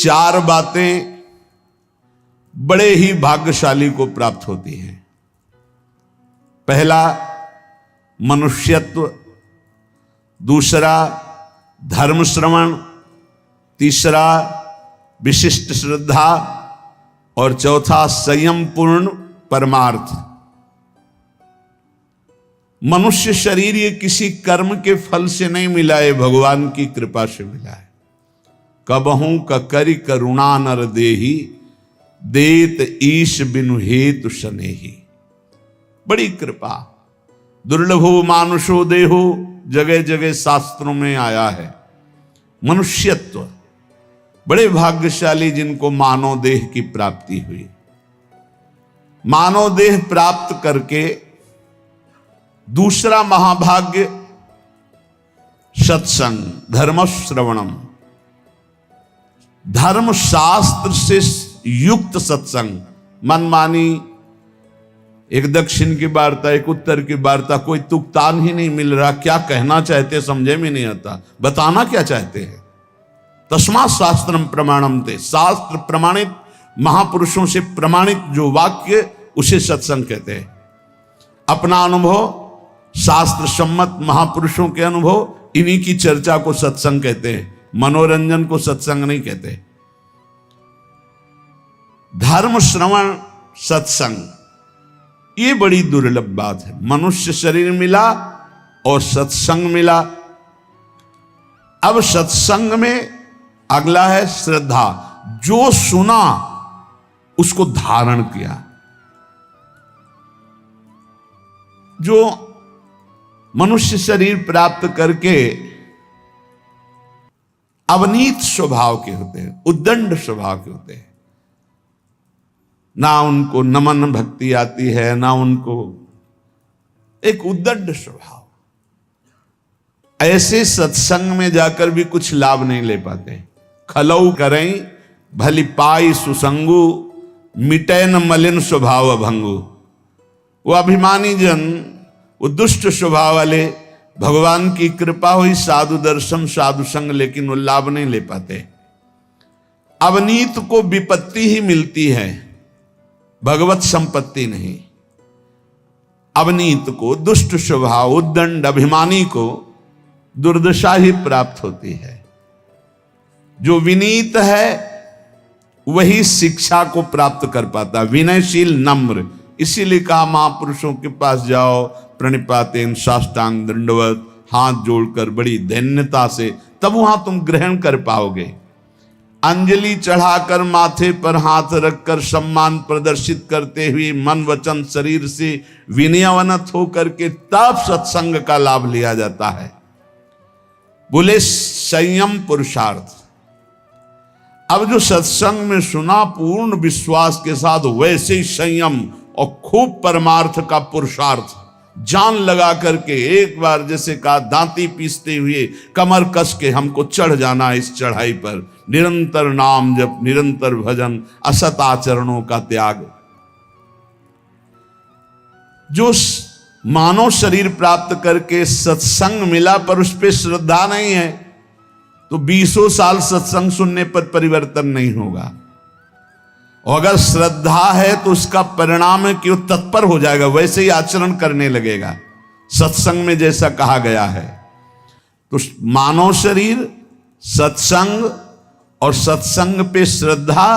चार बातें बड़े ही भाग्यशाली को प्राप्त होती हैं। पहला मनुष्यत्व, दूसरा धर्म श्रवण, तीसरा विशिष्ट श्रद्धा और चौथा संयम पूर्ण परमार्थ। मनुष्य शरीर ये किसी कर्म के फल से नहीं मिला है, भगवान की कृपा से मिला है। कबहू ककरि करुणा नर देही, देत ईश बिनु हेतु सनेही। बड़ी कृपा, दुर्लभो मानुषो देहो, जगह जगह शास्त्रों में आया है। मनुष्यत्व, बड़े भाग्यशाली जिनको मानव देह की प्राप्ति हुई। मानव देह प्राप्त करके दूसरा महाभाग्य सत्संग, धर्म श्रवणम, धर्म शास्त्र से युक्त सत्संग। मनमानी एक दक्षिण की वार्ता, एक उत्तर की वार्ता, कोई तुकतान ही नहीं मिल रहा। क्या कहना चाहते समझे में नहीं आता, बताना क्या चाहते हैं। तस्मात् शास्त्रम प्रमाणम ते, शास्त्र प्रमाणित महापुरुषों से प्रमाणित जो वाक्य उसे सत्संग कहते हैं। अपना अनुभव, शास्त्र सम्मत महापुरुषों के अनुभव, इन्हीं की चर्चा को सत्संग कहते हैं। मनोरंजन को सत्संग नहीं कहते। धर्म श्रवण सत्संग, ये बड़ी दुर्लभ बात है। मनुष्य शरीर मिला और सत्संग मिला। अब सत्संग में अगला है श्रद्धा। जो सुना उसको धारण किया। जो मनुष्य शरीर प्राप्त करके अवनीत स्वभाव के होते हैं, उद्दंड स्वभाव के होते हैं, ना उनको नमन भक्ति आती है, ना उनको, एक उद्दंड स्वभाव, ऐसे सत्संग में जाकर भी कुछ लाभ नहीं ले पाते। खलऊ करें भली पाई सुसंगु, मिटे न मलिन स्वभाव भंगु। वो अभिमानी जन, वो दुष्ट स्वभाव वाले, भगवान की कृपा हुई, साधु दर्शन साधु संग, लेकिन वो लाभ नहीं ले पाते। अवनीत को विपत्ति ही मिलती है, भगवत संपत्ति नहीं। अवनीत को, दुष्ट स्वभाव, उद्दंड अभिमानी को दुर्दशा ही प्राप्त होती है। जो विनीत है वही शिक्षा को प्राप्त कर पाता, विनयशील नम्र। इसीलिए कहा महापुरुषों के पास जाओ, प्रणिपातेन साष्टांग दंडवत, हाथ जोड़कर बड़ी दैन्यता से, तब वहां तुम ग्रहण कर पाओगे। अंजलि चढ़ाकर माथे पर हाथ रखकर सम्मान प्रदर्शित करते हुए मन वचन शरीर से विनयवनत होकर के तब सत्संग का लाभ लिया जाता है। बोले संयम पुरुषार्थ। अब जो सत्संग में सुना पूर्ण विश्वास के साथ, वैसे ही संयम और खूब परमार्थ का पुरुषार्थ जान लगा करके, एक बार जैसे कहा दांती पीसते हुए कमर कस के हमको चढ़ जाना इस चढ़ाई पर। निरंतर नाम जप, निरंतर भजन, असत आचरणों का त्याग। जो मानव शरीर प्राप्त करके सत्संग मिला पर उस पर श्रद्धा नहीं है, तो 20 साल सत्संग सुनने पर परिवर्तन नहीं होगा। और अगर श्रद्धा है तो उसका परिणाम है कि वो तत्पर हो जाएगा, वैसे ही आचरण करने लगेगा, सत्संग में जैसा कहा गया है। तो मानव शरीर, सत्संग और सत्संग पे श्रद्धा,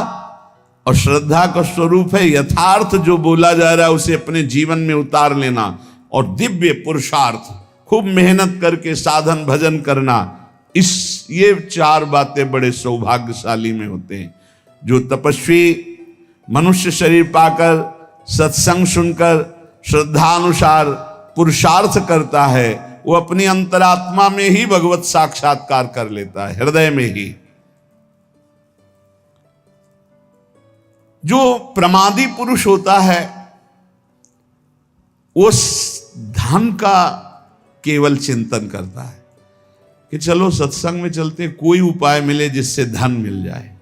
और श्रद्धा का स्वरूप है यथार्थ जो बोला जा रहा है उसे अपने जीवन में उतार लेना, और दिव्य पुरुषार्थ, खूब मेहनत करके साधन भजन करना। ये चार बातें बड़े सौभाग्यशाली में होते हैं। जो तपस्वी मनुष्य शरीर पाकर सत्संग सुनकर श्रद्धानुसार पुरुषार्थ करता है, वो अपनी अंतरात्मा में ही भगवत साक्षात्कार कर लेता है, हृदय में ही। जो प्रमादी पुरुष होता है वो धन का केवल चिंतन करता है कि चलो सत्संग में चलते, कोई उपाय मिले जिससे धन मिल जाए।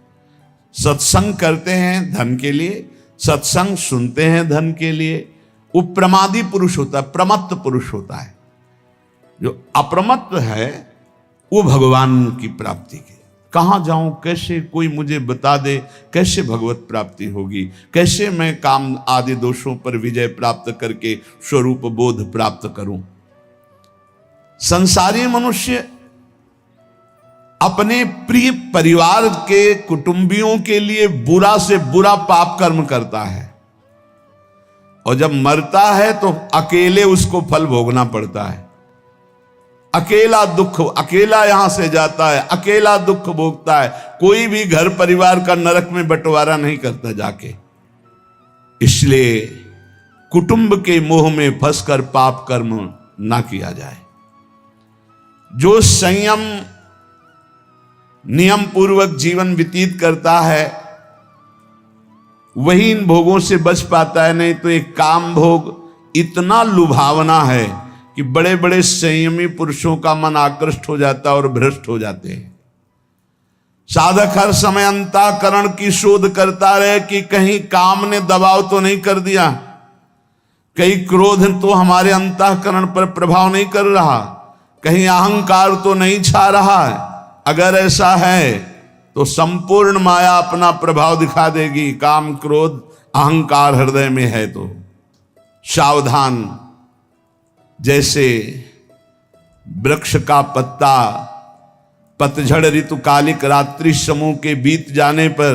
सत्संग करते हैं धन के लिए, सत्संग सुनते हैं धन के लिए। वो प्रमादी पुरुष होता है, प्रमत्त पुरुष होता है। जो अप्रमत्त है वो भगवान की प्राप्ति के कहाँ जाऊं, कैसे कोई मुझे बता दे, कैसे भगवत प्राप्ति होगी, कैसे मैं काम आदि दोषों पर विजय प्राप्त करके स्वरूप बोध प्राप्त करूं। संसारी मनुष्य अपने प्रिय परिवार के कुटुंबियों के लिए बुरा से बुरा पाप कर्म करता है, और जब मरता है तो अकेले उसको फल भोगना पड़ता है। अकेला दुख, अकेला यहां से जाता है, अकेला दुख भोगता है। कोई भी घर परिवार का नरक में बंटवारा नहीं करता जाके। इसलिए कुटुंब के मोह में फंसकर पाप कर्म ना किया जाए। जो संयम नियम पूर्वक जीवन व्यतीत करता है वही इन भोगों से बच पाता है। नहीं तो एक काम भोग इतना लुभावना है कि बड़े बड़े संयमी पुरुषों का मन आकृष्ट हो जाता है और भ्रष्ट हो जाते हैं। साधक हर समय अंतःकरण की शोध करता रहे कि कहीं काम ने दबाव तो नहीं कर दिया, कहीं क्रोध तो हमारे अंतःकरण पर प्रभाव नहीं कर रहा, कहीं अहंकार तो नहीं छा रहा है। अगर ऐसा है तो संपूर्ण माया अपना प्रभाव दिखा देगी। काम क्रोध अहंकार हृदय में है तो सावधान। जैसे वृक्ष का पत्ता पतझड़ ऋतुकालिक रात्रि समूह के बीत जाने पर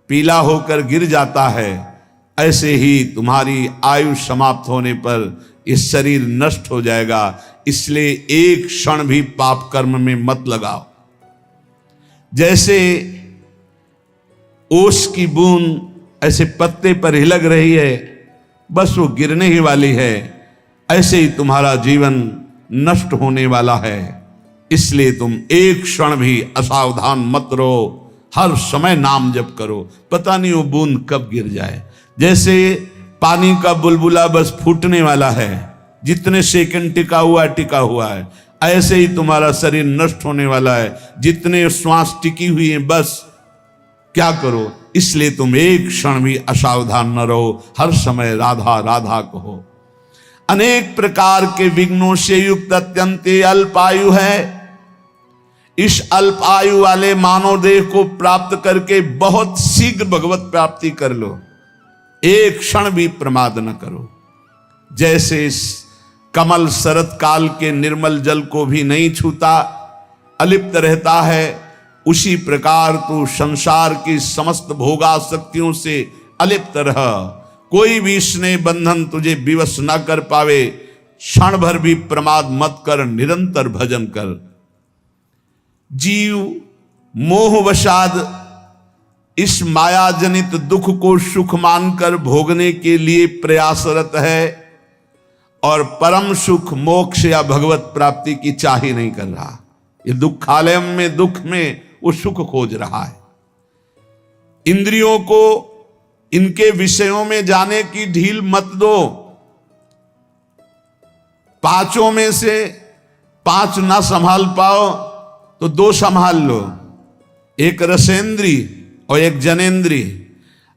पीला होकर गिर जाता है, ऐसे ही तुम्हारी आयु समाप्त होने पर ये शरीर नष्ट हो जाएगा। इसलिए एक क्षण भी पाप कर्म में मत लगाओ। जैसे ओस की बूंद ऐसे पत्ते पर हिलक रही है, बस वो गिरने ही वाली है, ऐसे ही तुम्हारा जीवन नष्ट होने वाला है। इसलिए तुम एक क्षण भी असावधान मत रहो, हर समय नाम जप करो। पता नहीं वो बूंद कब गिर जाए। जैसे पानी का बुलबुला बस फूटने वाला है, जितने सेकंड टिका हुआ है, ऐसे ही तुम्हारा शरीर नष्ट होने वाला है। जितने श्वास टिकी हुई हैं, बस क्या करो। इसलिए तुम एक क्षण भी असावधान न रहो, हर समय राधा राधा कहो। अनेक प्रकार के विघ्नों से युक्त अत्यंत अल्प आयु है। इस अल्प आयु वाले मानव देह को प्राप्त करके बहुत शीघ्र भगवत प्राप्ति कर लो, एक क्षण भी प्रमाद न करो। जैसे कमल शरत काल के निर्मल जल को भी नहीं छूता, अलिप्त रहता है, उसी प्रकार तू संसार की समस्त भोगासक्तियों से अलिप्त रह। कोई भी स्नेह बंधन तुझे विवश न कर पावे। क्षण भर भी प्रमाद मत कर, निरंतर भजन कर। जीव मोहवशाद इस माया जनित दुख को सुख मानकर भोगने के लिए प्रयासरत है, और परम सुख मोक्ष या भगवत प्राप्ति की चाह ही नहीं कर रहा। ये दुखालय में दुख में वो सुख खोज रहा है। इंद्रियों को इनके विषयों में जाने की ढील मत दो। पांचों में से 5 ना संभाल पाओ तो 2 संभाल लो, एक रसेंद्री और एक जनेंद्री।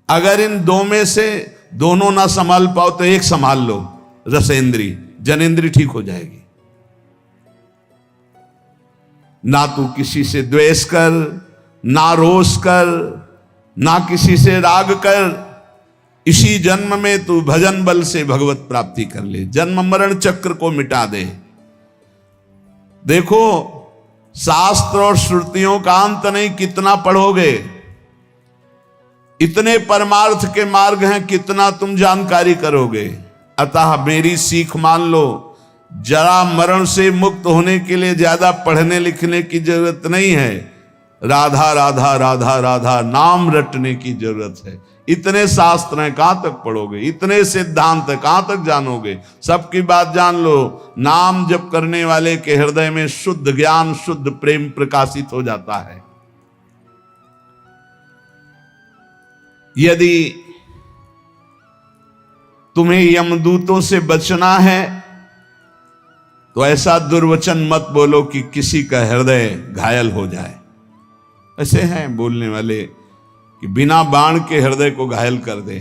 अगर इन 2 में से दोनों ना संभाल पाओ तो एक संभाल लो, रसेंद्री। जनेंद्री ठीक हो जाएगी। ना तू किसी से द्वेष कर, ना रोष कर, ना किसी से राग कर। इसी जन्म में तू भजन बल से भगवत प्राप्ति कर ले, जन्म मरण चक्र को मिटा दे। देखो, शास्त्र और श्रुतियों का अंत नहीं, कितना पढ़ोगे। इतने परमार्थ के मार्ग हैं, कितना तुम जानकारी करोगे। अतः मेरी सीख मान लो, जरा मरण से मुक्त होने के लिए ज्यादा पढ़ने लिखने की जरूरत नहीं है। राधा राधा राधा राधा नाम रटने की जरूरत है। इतने शास्त्र हैं, कहां तक पढ़ोगे। इतने सिद्धांत है, कहां तक जानोगे। सबकी बात जान लो। नाम जप करने वाले के हृदय में शुद्ध ज्ञान, शुद्ध प्रेम प्रकाशित हो जाता है। यदि तुम्हें यमदूतों से बचना है तो ऐसा दुर्वचन मत बोलो कि किसी का हृदय घायल हो जाए। ऐसे हैं बोलने वाले कि बिना बाण के हृदय को घायल कर दे।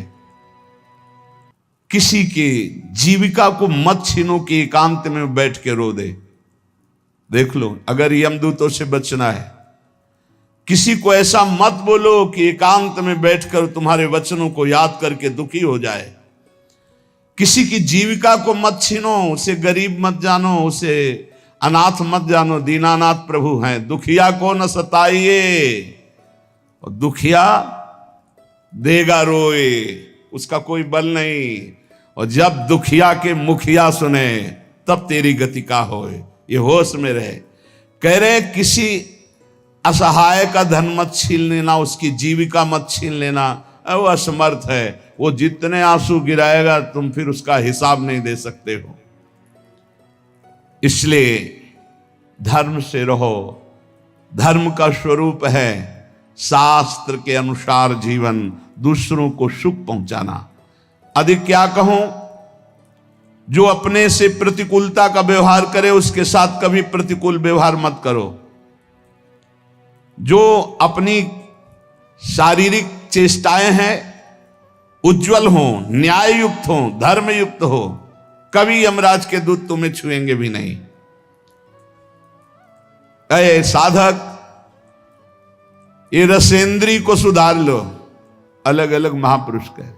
किसी की जीविका को मत छीनो कि एकांत में बैठ के रो दे। देख लो, अगर यमदूतों से बचना है किसी को ऐसा मत बोलो कि एकांत में बैठकर तुम्हारे वचनों को याद करके दुखी हो जाए। किसी की जीविका को मत छीनो, उसे गरीब मत जानो, उसे अनाथ मत जानो। दीनानाथ प्रभु हैं। दुखिया को न सताइए, और दुखिया देगा रोए, उसका कोई बल नहीं। और जब दुखिया के मुखिया सुने तब तेरी गति का होए। ये होश में रहे। कह रहे किसी असहाय का धन मत छीन लेना, उसकी जीविका मत छीन लेना। वो असमर्थ है, वो जितने आंसू गिराएगा तुम फिर उसका हिसाब नहीं दे सकते हो। इसलिए धर्म से रहो। धर्म का स्वरूप है शास्त्र के अनुसार जीवन, दूसरों को सुख पहुंचाना। अधिक क्या कहूं, जो अपने से प्रतिकूलता का व्यवहार करे उसके साथ कभी प्रतिकूल व्यवहार मत करो। जो अपनी शारीरिक चेष्टाएं हैं उज्जवल हो, न्याय युक्त हो, धर्म युक्त हो, कभी यमराज के दूत तुम्हें छुएंगे भी नहीं। ऐ साधक, ये रसेंद्री को सुधार लो। अलग अलग महापुरुष कहे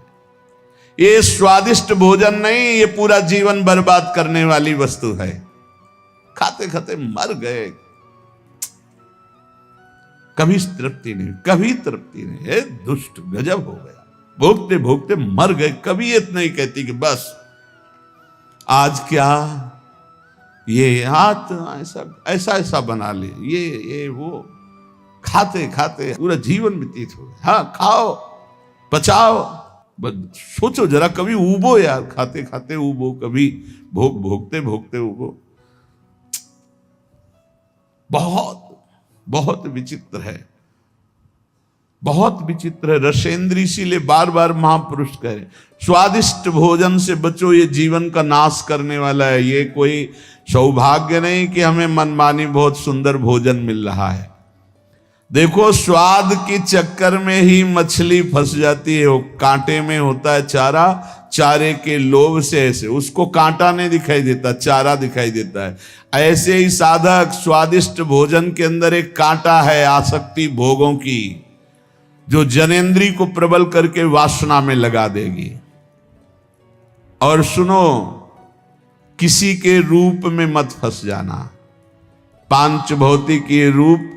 ये स्वादिष्ट भोजन नहीं, ये पूरा जीवन बर्बाद करने वाली वस्तु है। खाते खाते मर गए, कभी तृप्ति नहीं, कभी तृप्ति नहीं। हे दुष्ट, गजब हो गया। भोगते भोगते मर गए। कभी इतना ही कहती कि बस आज क्या, ये हाथ ऐसा ऐसा बना ले, ये वो, खाते खाते पूरा जीवन व्यतीत हो गया। हाँ, खाओ, बचाओ, सोचो जरा, कभी उबो यार। खाते खाते उबो, कभी भोगते भोगते उबो। बहुत बहुत विचित्र है, बहुत विचित्र है। रसेंद्री इसीलिए बार बार महापुरुष कह रहे स्वादिष्ट भोजन से बचो, ये जीवन का नाश करने वाला है। ये कोई सौभाग्य नहीं कि हमें मनमानी बहुत सुंदर भोजन मिल रहा है। देखो, स्वाद के चक्कर में ही मछली फंस जाती है। वो कांटे में होता है चारा, चारे के लोभ से ऐसे उसको कांटा नहीं दिखाई देता, चारा दिखाई देता है। ऐसे ही साधक, स्वादिष्ट भोजन के अंदर एक कांटा है, आसक्ति भोगों की, जो जनेंद्री को प्रबल करके वासना में लगा देगी। और सुनो, किसी के रूप में मत फंस जाना। पांच भौतिक ये रूप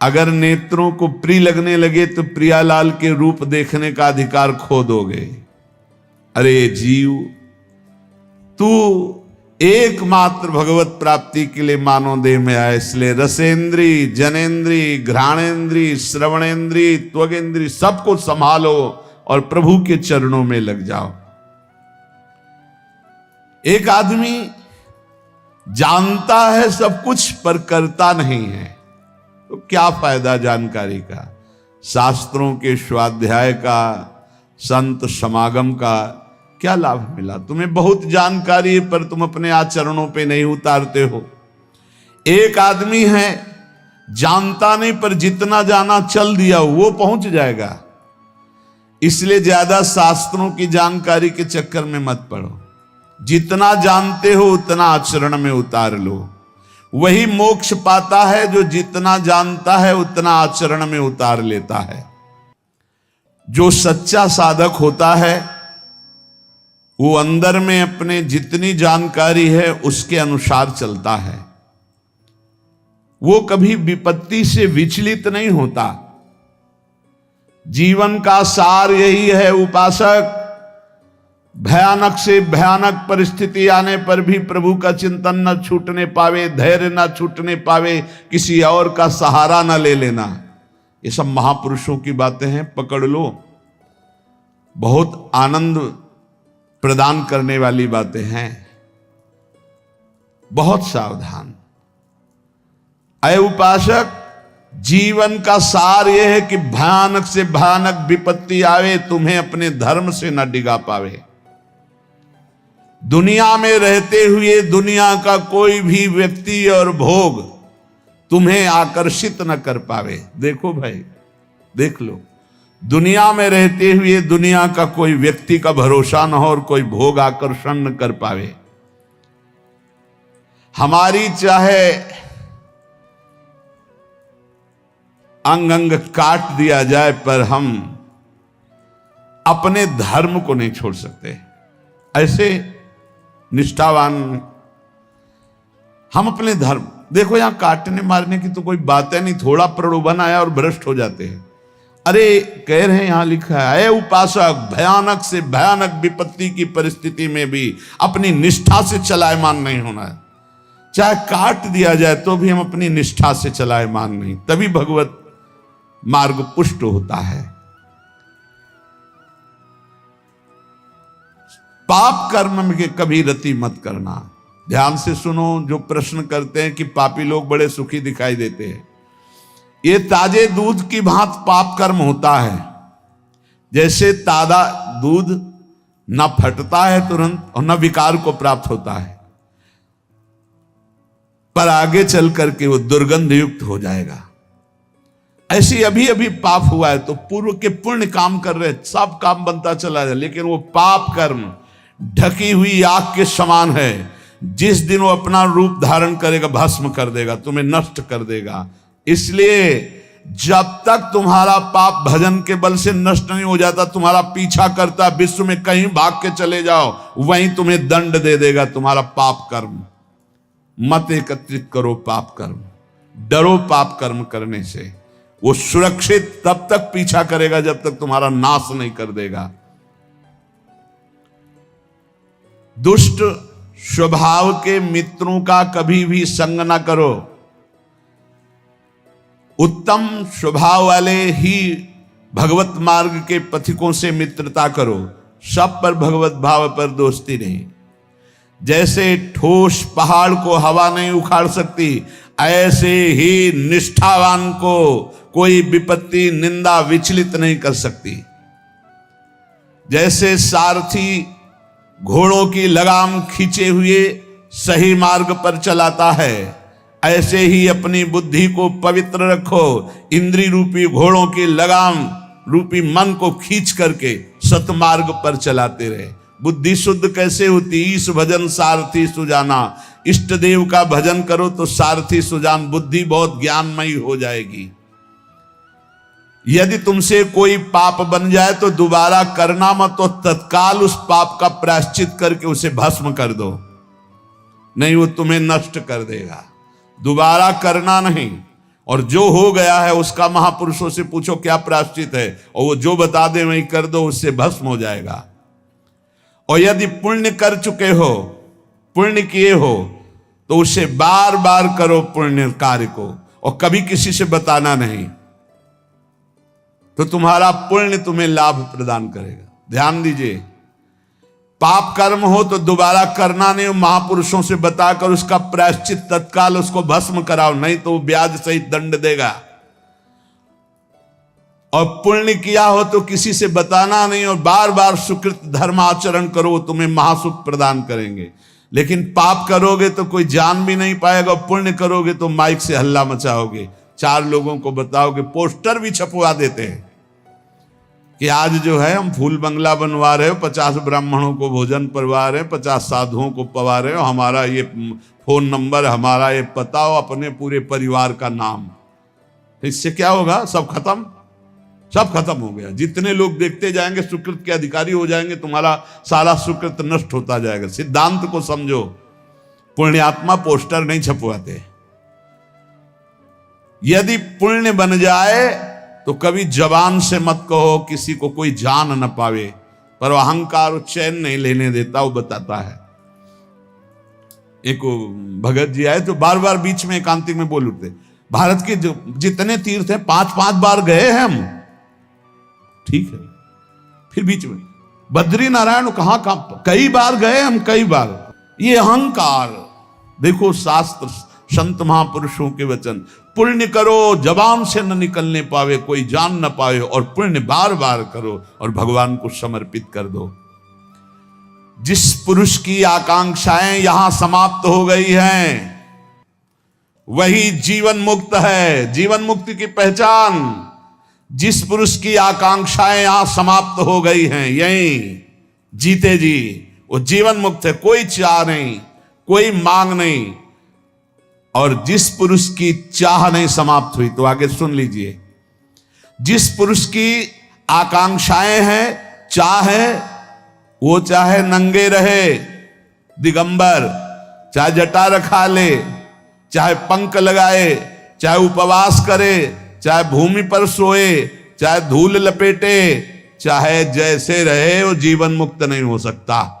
अगर नेत्रों को प्रिय लगने लगे तो प्रियालाल के रूप देखने का अधिकार खो दोगे। अरे जीव, तू एकमात्र भगवत प्राप्ति के लिए मानव देह में आए। इसलिए रसेंद्री, जनेंद्री, घ्राणेंद्री, श्रवणेंद्री, त्वगेंद्री सबको संभालो और प्रभु के चरणों में लग जाओ। एक आदमी जानता है सब कुछ पर करता नहीं है, तो क्या फायदा जानकारी का, शास्त्रों के स्वाध्याय का, संत समागम का क्या लाभ मिला? तुम्हें बहुत जानकारी है पर तुम अपने आचरणों पे नहीं उतारते हो। एक आदमी है जानता नहीं पर जितना जाना चल दिया वो पहुंच जाएगा। इसलिए ज्यादा शास्त्रों की जानकारी के चक्कर में मत पड़ो। जितना जानते हो उतना आचरण में उतार लो। वही मोक्ष पाता है जो जितना जानता है उतना आचरण में उतार लेता है। जो सच्चा साधक होता है वो अंदर में अपने जितनी जानकारी है उसके अनुसार चलता है। वो कभी विपत्ति से विचलित नहीं होता। जीवन का सार यही है उपासक, भयानक से भयानक परिस्थिति आने पर भी प्रभु का चिंतन न छूटने पावे, धैर्य न छूटने पावे, किसी और का सहारा न ले लेना। ये सब महापुरुषों की बातें हैं, पकड़ लो। बहुत आनंद प्रदान करने वाली बातें हैं। बहुत सावधान। अय उपासक, जीवन का सार यह है कि भयानक से भयानक विपत्ति आवे, तुम्हें अपने धर्म से न डिगा पावे। दुनिया में रहते हुए दुनिया का कोई भी व्यक्ति और भोग तुम्हें आकर्षित न कर पावे। देखो भाई, देख लो, दुनिया में रहते हुए दुनिया का कोई व्यक्ति का भरोसा न हो और कोई भोग आकर्षण न कर पावे। हमारी चाहे अंग अंग काट दिया जाए, पर हम अपने धर्म को नहीं छोड़ सकते। ऐसे निष्ठावान हम अपने धर्म, देखो यहां काटने मारने की तो कोई बात है नहीं, थोड़ा प्रलोभन आया और भ्रष्ट हो जाते हैं। अरे कह रहे हैं, यहां लिखा है, उपासक भयानक से भयानक विपत्ति की परिस्थिति में भी अपनी निष्ठा से चलायमान नहीं होना है। चाहे काट दिया जाए तो भी हम अपनी निष्ठा से चलायमान नहीं, तभी भगवत मार्ग पुष्ट होता है। पाप कर्म में कभी रति मत करना। ध्यान से सुनो, जो प्रश्न करते हैं कि पापी लोग बड़े सुखी दिखाई देते हैं, ये ताजे दूध की भांति पाप कर्म होता है। जैसे ताजा दूध न फटता है तुरंत और न विकार को प्राप्त होता है, पर आगे चल करके वो दुर्गंध युक्त हो जाएगा। ऐसे अभी अभी पाप हुआ है तो पूर्व के पुण्य काम कर रहे, सब काम बनता चला जाए, लेकिन वो पाप कर्म ढकी हुई आग के समान है। जिस दिन वो अपना रूप धारण करेगा भस्म कर देगा, तुम्हें नष्ट कर देगा। इसलिए जब तक तुम्हारा पाप भजन के बल से नष्ट नहीं हो जाता, तुम्हारा पीछा करता, विश्व में कहीं भाग के चले जाओ, वहीं तुम्हें दंड दे देगा तुम्हारा पाप कर्म। मत एकत्रित करो पाप कर्म, डरो पाप कर्म करने से। वो सुरक्षित तब तक पीछा करेगा जब तक तुम्हारा नाश नहीं कर देगा। दुष्ट स्वभाव के मित्रों का कभी भी संग ना करो, उत्तम स्वभाव वाले ही भगवत मार्ग के पथिकों से मित्रता करो। सब पर भगवत भाव पर दोस्ती नहीं। जैसे ठोस पहाड़ को हवा नहीं उखाड़ सकती, ऐसे ही निष्ठावान को कोई विपत्ति निंदा विचलित नहीं कर सकती। जैसे सारथी घोड़ों की लगाम खींचे हुए सही मार्ग पर चलाता है, ऐसे ही अपनी बुद्धि को पवित्र रखो। इंद्रिय रूपी घोड़ों की लगाम रूपी मन को खींच करके सतमार्ग पर चलाते रहे। बुद्धि शुद्ध कैसे होती? ईश भजन सारथी सुजाना। इष्ट देव का भजन करो तो सारथी सुजान, बुद्धि बहुत ज्ञानमयी हो जाएगी। यदि तुमसे कोई पाप बन जाए तो दोबारा करना मत, तो तत्काल उस पाप का प्रायश्चित करके उसे भस्म कर दो, नहीं वो तुम्हें नष्ट कर देगा। दोबारा करना नहीं। और जो हो गया है उसका महापुरुषों से पूछो क्या प्रायश्चित है, और वो जो बता दे वही कर दो, उससे भस्म हो जाएगा। और यदि पुण्य कर चुके हो, पुण्य किए हो, तो उसे बार बार करो पुण्य कार्य को, और कभी किसी से बताना नहीं, तो तुम्हारा पुण्य तुम्हें लाभ प्रदान करेगा। ध्यान दीजिए, पाप कर्म हो तो दोबारा करना नहीं, महापुरुषों से बताकर उसका प्रायश्चित तत्काल उसको भस्म कराओ, नहीं तो वो ब्याज सहित दंड देगा। और पुण्य किया हो तो किसी से बताना नहीं, और बार बार सुकृत धर्म आचरण करो, वो तुम्हें महासुख प्रदान करेंगे। लेकिन पाप करोगे तो कोई जान भी नहीं पाएगा, और पुण्य करोगे तो माइक से हल्ला मचाओगे, 4 लोगों को बताओगे, पोस्टर भी छपवा देते हैं कि आज जो है हम फूल बंगला बनवा रहे हो, 50 ब्राह्मणों को भोजन करवा रहे हैं, 50 साधुओं को पवा रहे हो, हमारा ये फोन नंबर, हमारा ये पता हो, अपने पूरे परिवार का नाम। इससे क्या होगा? सब खत्म, सब खत्म हो गया। जितने लोग देखते जाएंगे सुकृत के अधिकारी हो जाएंगे, तुम्हारा सारा सुकृत नष्ट होता जाएगा। सिद्धांत को समझो, पुण्यात्मा पोस्टर नहीं छपवाते। यदि पुण्य बन जाए तो कभी जबान से मत कहो किसी को कोई जान न पावे, पर अहंकार चैन नहीं लेने देता, वो बताता है। एक भगत जी आए तो बार बार बीच में एकांतिक में बोल उठते, भारत के जितने तीर्थ हैं 5-5 बार गए हैं हम। ठीक है, फिर बीच में बद्री नारायण कहां कई बार गए हम, कई बार। ये अहंकार देखो, शास्त्र संत महापुरुषों के वचन, पुण्य करो जबान से न निकलने पावे, कोई जान न पावे, और पुण्य बार बार करो और भगवान को समर्पित कर दो। जिस पुरुष की आकांक्षाएं यहां समाप्त हो गई हैं, वही जीवन मुक्त है। जीवन मुक्ति की पहचान, जिस पुरुष की आकांक्षाएं यहां समाप्त हो गई हैं, यही जीते जी वो जीवन मुक्त है। कोई चाह नहीं, कोई मांग नहीं। और जिस पुरुष की चाह नहीं समाप्त हुई, तो आगे सुन लीजिए, जिस पुरुष की आकांक्षाएं हैं, चाह है, वो चाहे नंगे रहे दिगंबर, चाहे जटा रखा ले, चाहे पंख लगाए, चाहे उपवास करे, चाहे भूमि पर सोए, चाहे धूल लपेटे, चाहे जैसे रहे, वो जीवन मुक्त नहीं हो सकता।